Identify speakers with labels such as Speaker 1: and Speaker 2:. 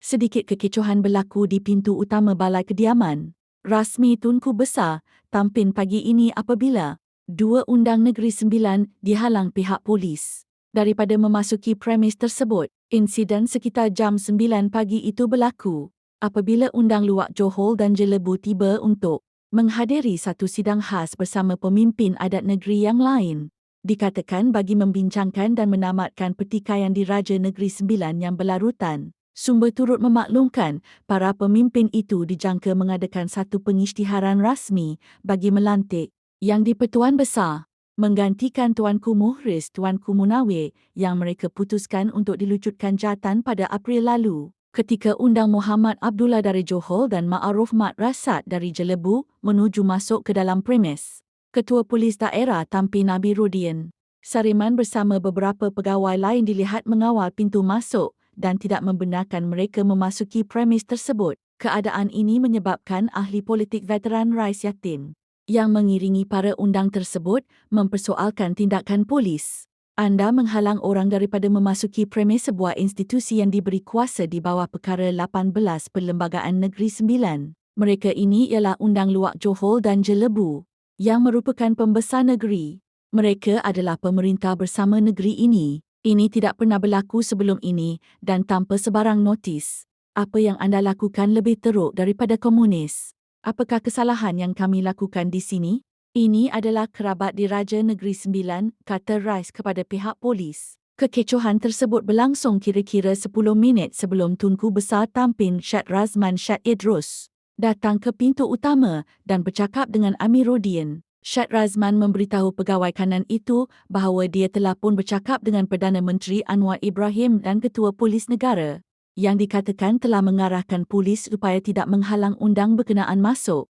Speaker 1: sedikit kekecohan berlaku di pintu utama Balai Kediaman Rasmi Tunku Besar, Tampin pagi ini apabila dua undang Negeri Sembilan dihalang pihak polis daripada memasuki premis tersebut. Insiden sekitar jam 9 pagi itu berlaku apabila undang Luwak Johor dan Jelebu tiba untuk menghadiri satu sidang khas bersama pemimpin adat negeri yang lain. Dikatakan bagi membincangkan dan menamatkan pertikaian di Raja Negeri Sembilan yang berlarutan. Sumber turut memaklumkan para pemimpin itu dijangka mengadakan satu pengisytiharan rasmi bagi melantik Yang di-Pertuan Besar menggantikan Tuanku Muhriz Tuanku Munawir yang mereka putuskan untuk dilucutkan jawatan pada April lalu ketika undang Muhammad Abdullah dari Johor dan Ma'aruf Mat Rasad dari Jelebu menuju masuk ke dalam premis. Ketua Polis Daerah Tampin Amiruddin Sariman bersama beberapa pegawai lain dilihat mengawal pintu masuk dan tidak membenarkan mereka memasuki premis tersebut. Keadaan ini menyebabkan ahli politik veteran Rais Yatin yang mengiringi para undang tersebut mempersoalkan tindakan polis. Anda menghalang orang daripada memasuki premis sebuah institusi yang diberi kuasa di bawah Perkara 18 Perlembagaan Negeri Sembilan. Mereka ini ialah Undang Luwak Johor dan Jelebu yang merupakan pembesar negeri. Mereka adalah pemerintah bersama negeri ini. Ini tidak pernah berlaku sebelum ini dan tanpa sebarang notis. Apa yang anda lakukan lebih teruk daripada komunis. Apakah kesalahan yang kami lakukan di sini? Ini adalah kerabat di Raja Negeri Sembilan, kata Rais kepada pihak polis. Kekecohan tersebut berlangsung kira-kira 10 minit sebelum Tunku Besar Tampin Syed Razman Syed Idrus datang ke pintu utama dan bercakap dengan Amiruddin. Syed Razman memberitahu pegawai kanan itu bahawa dia telah pun bercakap dengan Perdana Menteri Anwar Ibrahim dan Ketua Polis Negara yang dikatakan telah mengarahkan polis supaya tidak menghalang undang berkenaan masuk.